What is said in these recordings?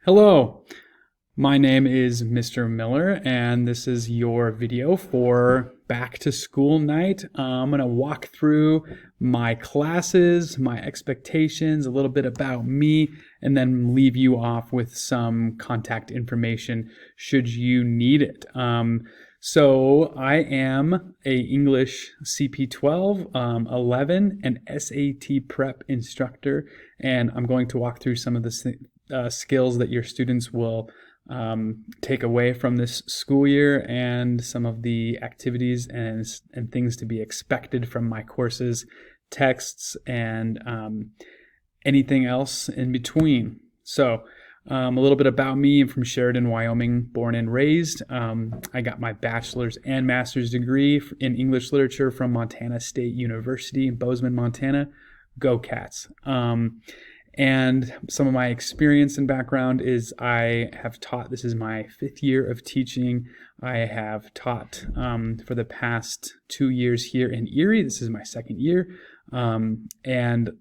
Hello, my name is Mr. Miller, and this is your video for back to school night. I'm going to walk through my classes, my expectations, a little bit about me, and then leave you off with some contact information should you need it. So I am a English CP12, 11, and SAT prep instructor, and I'm going to walk through some of the skills that your students will take away from this school year and some of the activities and things to be expected from my courses, texts, and anything else in between. So a little bit about me. I'm from Sheridan, Wyoming, born and raised. I got my bachelor's and master's degree in English literature from Montana State University in Bozeman, Montana. Go Cats. And some of my experience and background is I have taught, this is my 5th year of teaching. I have taught for the past 2 years here in Erie. This is my 2nd year. And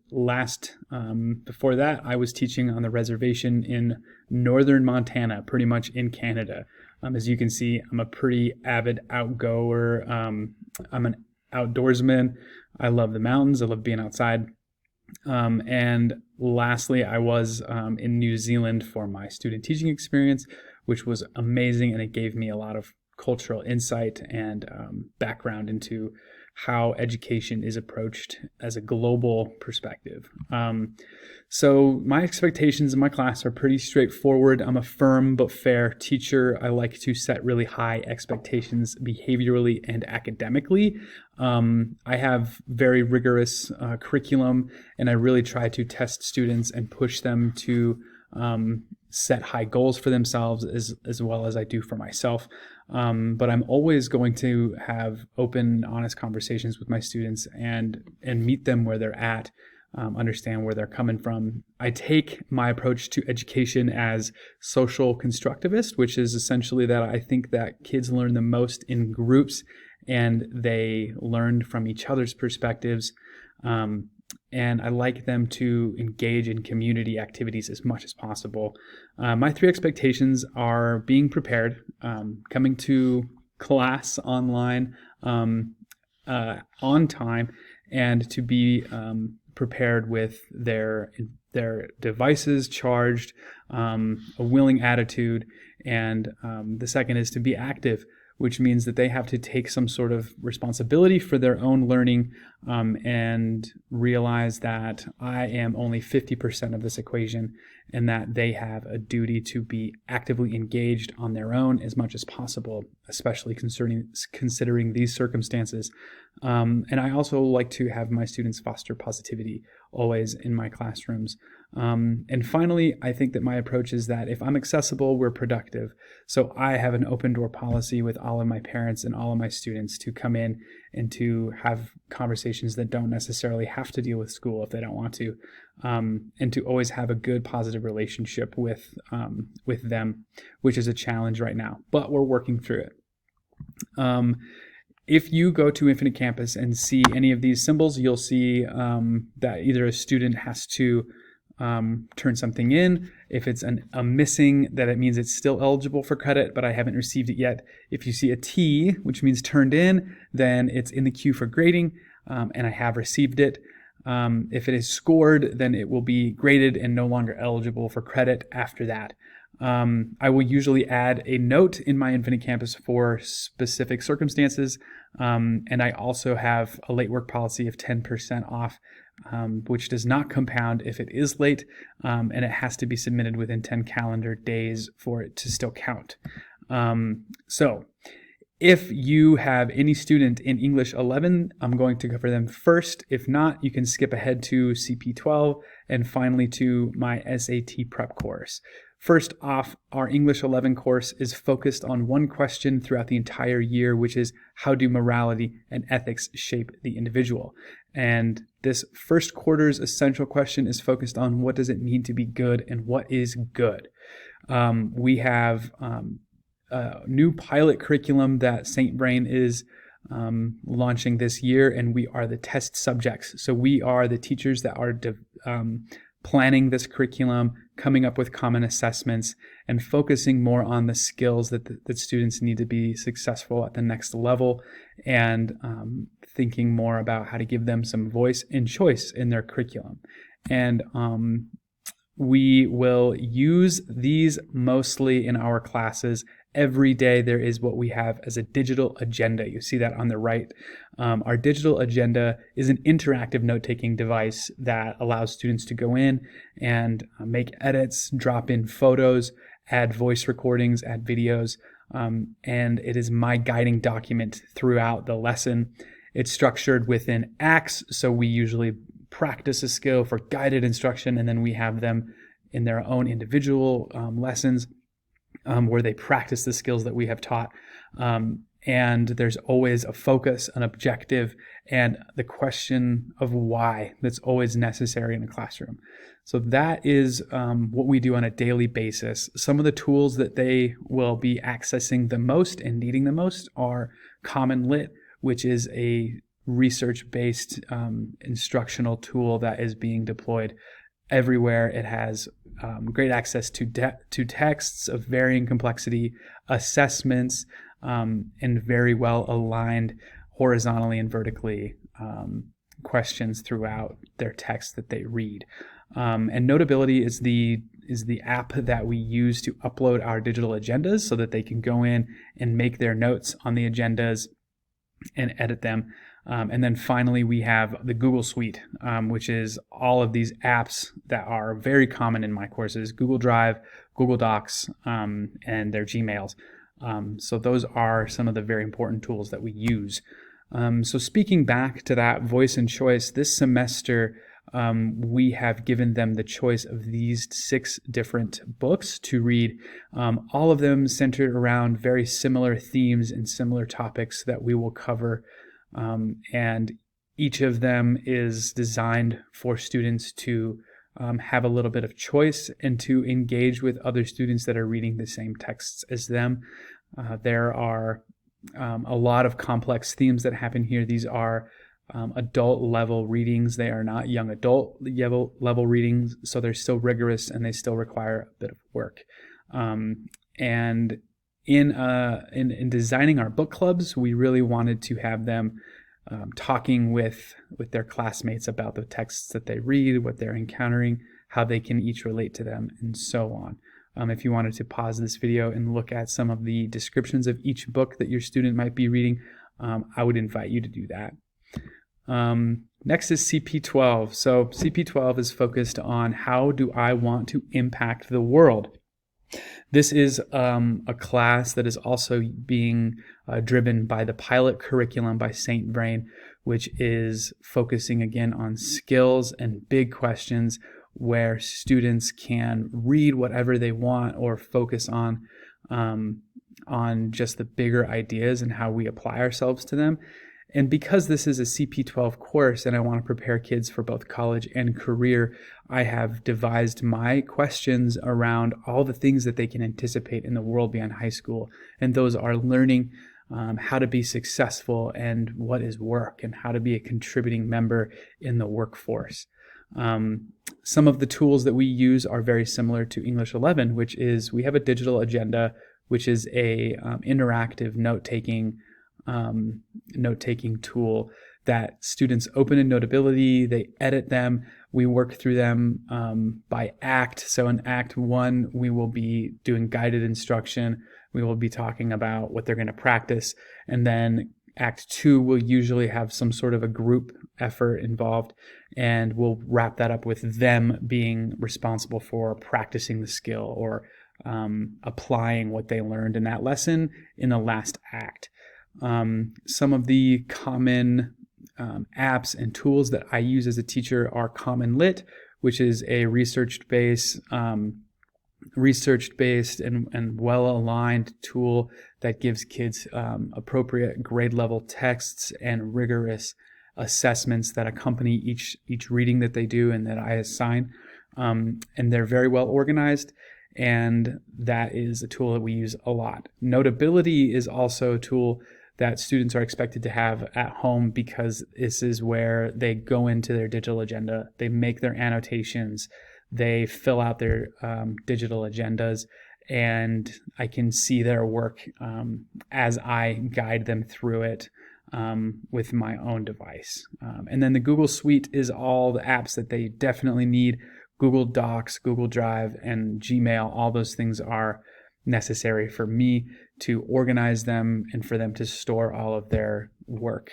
before that, I was teaching on the reservation in northern Montana, pretty much in Canada. As you can see, I'm a pretty avid outgoer. I'm an outdoorsman. I love the mountains. I love being outside. And lastly, I was in New Zealand for my student teaching experience, which was amazing, and it gave me a lot of cultural insight and background into how education is approached as a global perspective. So my expectations in my class are pretty straightforward. I'm a firm but fair teacher. I like to set really high expectations behaviorally and academically. I have very rigorous curriculum, and I really try to test students and push them to set high goals for themselves as well as I do for myself. But I'm always going to have open, honest conversations with my students and meet them where they're at, understand where they're coming from. I take my approach to education as social constructivist, which is essentially that I think that kids learn the most in groups and they learn from each other's perspectives. And I like them to engage in community activities as much as possible. My 3 expectations are being prepared, coming to class online on time, and to be prepared with their devices charged, a willing attitude, and the second is to be active, which means that they have to take some sort of responsibility for their own learning and realize that I am only 50% of this equation and that they have a duty to be actively engaged on their own as much as possible, especially considering these circumstances. And I also like to have my students foster positivity always in my classrooms. And finally, I think that my approach is that if I'm accessible, we're productive. So I have an open door policy with all of my parents and all of my students to come in and to have conversations that don't necessarily have to deal with school if they don't want to, and to always have a good, positive relationship with them, which is a challenge right now, but we're working through it. If you go to Infinite Campus and see any of these symbols, you'll see that either a student has to turn something in. If it's a missing, that it means it's still eligible for credit, but I haven't received it yet. If you see a T, which means turned in, then it's in the queue for grading, and I have received it. If it is scored, then it will be graded and no longer eligible for credit after that. I will usually add a note in my Infinite Campus for specific circumstances, and I also have a late work policy of 10% off, which does not compound if it is late, and it has to be submitted within 10 calendar days for it to still count. So if you have any student in English 11, I'm going to cover them first. If not, you can skip ahead to CP12 and finally to my SAT prep course. First off, our English 11 course is focused on one question throughout the entire year, which is how do morality and ethics shape the individual? And this first quarter's essential question is focused on what does it mean to be good and what is good. We have a new pilot curriculum that St. Brain is launching this year, and we are the test subjects. So we are the teachers that are planning this curriculum, coming up with common assessments, and focusing more on the skills that students need to be successful at the next level, and thinking more about how to give them some voice and choice in their curriculum. And we will use these mostly in our classes. Every day there is what we have as a digital agenda. You see that on the right. Our digital agenda is an interactive note-taking device that allows students to go in and make edits, drop in photos, add voice recordings, add videos, and it is my guiding document throughout the lesson. It's structured within acts, so we usually practice a skill for guided instruction, and then we have them in their own individual lessons where they practice the skills that we have taught. And there's always a focus, an objective, and the question of why that's always necessary in a classroom. So that is what we do on a daily basis. Some of the tools that they will be accessing the most and needing the most are Common Lit, which is a research-based instructional tool that is being deployed everywhere. It has great access to texts of varying complexity, assessments, and very well aligned horizontally and vertically questions throughout their text that they read. And Notability is the app that we use to upload our digital agendas so that they can go in and make their notes on the agendas and edit them. And then finally, we have the Google Suite, which is all of these apps that are very common in my courses: Google Drive, Google Docs, and their Gmails. So those are some of the very important tools that we use. So speaking back to that voice and choice, this semester we have given them the choice of these 6 different books to read, all of them centered around very similar themes and similar topics that we will cover. And each of them is designed for students to have a little bit of choice and to engage with other students that are reading the same texts as them. There are a lot of complex themes that happen here. These are adult level readings. They are not young adult level readings, so they're still rigorous and they still require a bit of work. And in designing our book clubs, we really wanted to have them talking with their classmates about the texts that they read, what they're encountering, how they can each relate to them, and so on. If you wanted to pause this video and look at some of the descriptions of each book that your student might be reading, I would invite you to do that. Next is CP12. So CP12 is focused on how do I want to impact the world. This is a class that is also being driven by the pilot curriculum by St. Vrain, which is focusing again on skills and big questions where students can read whatever they want or focus on just the bigger ideas and how we apply ourselves to them. And because this is a CP12 course and I want to prepare kids for both college and career, I have devised my questions around all the things that they can anticipate in the world beyond high school. And those are learning how to be successful and what is work and how to be a contributing member in the workforce. Some of the tools that we use are very similar to English 11, which is we have a digital agenda, which is a interactive note-taking tool that students open in Notability, they edit them, we work through them by act. So in Act 1, we will be doing guided instruction, we will be talking about what they're going to practice, and then Act 2 will usually have some sort of a group effort involved, and we'll wrap that up with them being responsible for practicing the skill or applying what they learned in that lesson in the last act. Some of the common apps and tools that I use as a teacher are Common Lit, which is a research-based and well-aligned tool that gives kids appropriate grade level texts and rigorous assessments that accompany each reading that they do and that I assign. And they're very well organized, and that is a tool that we use a lot. Notability is also a tool that students are expected to have at home because this is where they go into their digital agenda, they make their annotations, They fill out their digital agendas, and I can see their work as I guide them through it with my own device. And then the Google Suite is all the apps that they definitely need. Google Docs, Google Drive, and Gmail, all those things are necessary for me to organize them and for them to store all of their work.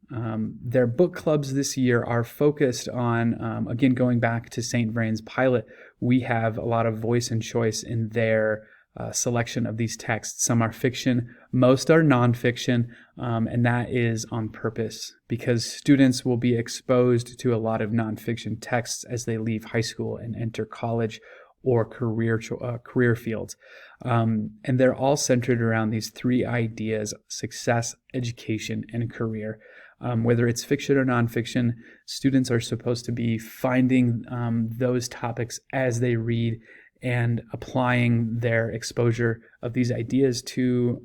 Their book clubs this year are focused on, again, going back to St. Vrain's pilot, we have a lot of voice and choice in their selection of these texts. Some are fiction, most are nonfiction, and that is on purpose because students will be exposed to a lot of nonfiction texts as they leave high school and enter college or career fields. And they're all centered around these three ideas: success, education, and career. Whether it's fiction or nonfiction, students are supposed to be finding those topics as they read and applying their exposure of these ideas to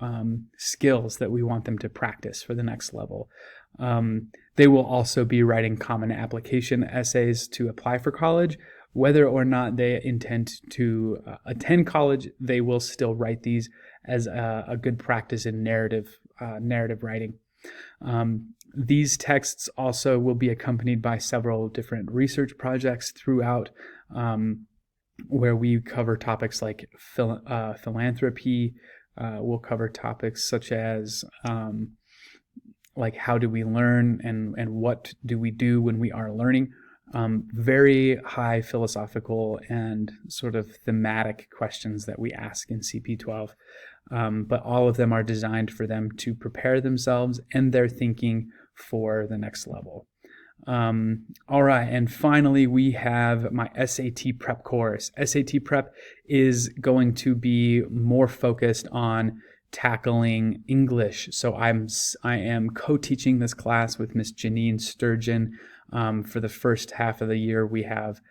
skills that we want them to practice for the next level. They will also be writing common application essays to apply for college. Whether or not they intend to attend college, they will still write these as a good practice in narrative writing. These texts also will be accompanied by several different research projects throughout, where we cover topics like philanthropy. We'll cover topics such as like how do we learn and what do we do when we are learning. Very high philosophical and sort of thematic questions that we ask in CP12. But all of them are designed for them to prepare themselves and their thinking for the next level. All right, and finally we have my SAT prep course. SAT prep is going to be more focused on tackling English. So I am co-teaching this class with Miss Janine Sturgeon. For the first half of the year, we have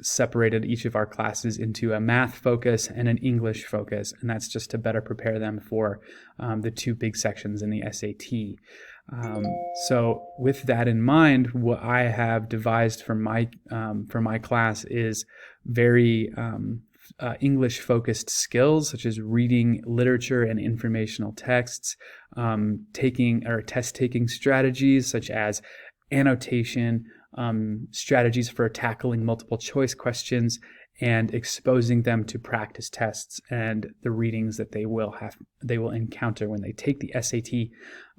separated each of our classes into a math focus and an English focus, and that's just to better prepare them for the two big sections in the SAT. So with that in mind, what I have devised for my class is very English-focused skills such as reading literature and informational texts, test-taking strategies such as annotation, strategies for tackling multiple choice questions, and exposing them to practice tests and the readings that they will encounter when they take the SAT.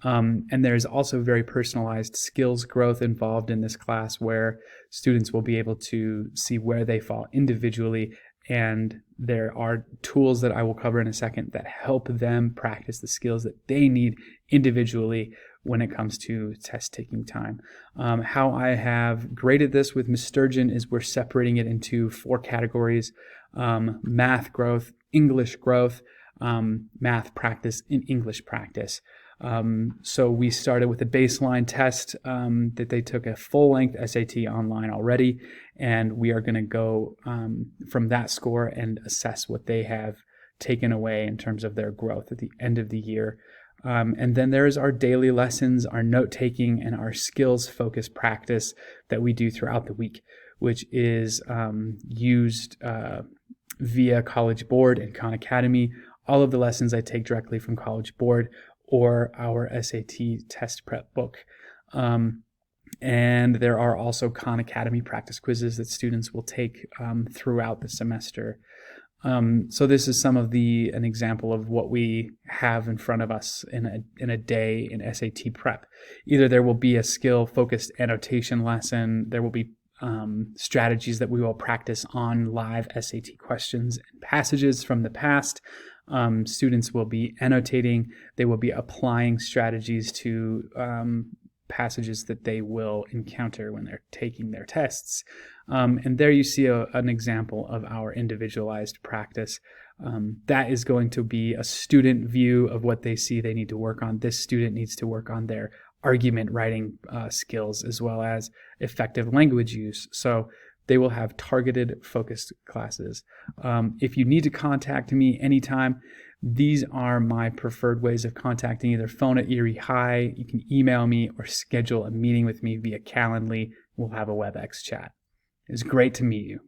And there's also very personalized skills growth involved in this class where students will be able to see where they fall individually, and there are tools that I will cover in a second that help them practice the skills that they need individually when it comes to test-taking time. How I have graded this with Ms. Sturgeon is we're separating it into 4 categories: math growth, English growth, math practice, and English practice. So we started with a baseline test that they took a full-length SAT online already, and we are going to go from that score and assess what they have taken away in terms of their growth at the end of the year. And then there's our daily lessons, our note-taking, and our skills-focused practice that we do throughout the week, which is used via College Board and Khan Academy. All of the lessons I take directly from College Board or our SAT test prep book. And there are also Khan Academy practice quizzes that students will take throughout the semester. So this is an example of what we have in front of us in a day in SAT prep. Either there will be a skill-focused annotation lesson, there will be strategies that we will practice on live SAT questions and passages from the past. Students will be annotating, they will be applying strategies to passages that they will encounter when they're taking their tests. And there you see an example of our individualized practice. That is going to be a student view of what they see they need to work on. This student needs to work on their argument writing skills as well as effective language use. So they will have targeted, focused classes. If you need to contact me anytime, these are my preferred ways of contacting: either phone at Erie High, you can email me, or schedule a meeting with me via Calendly. We'll have a WebEx chat. It's great to meet you.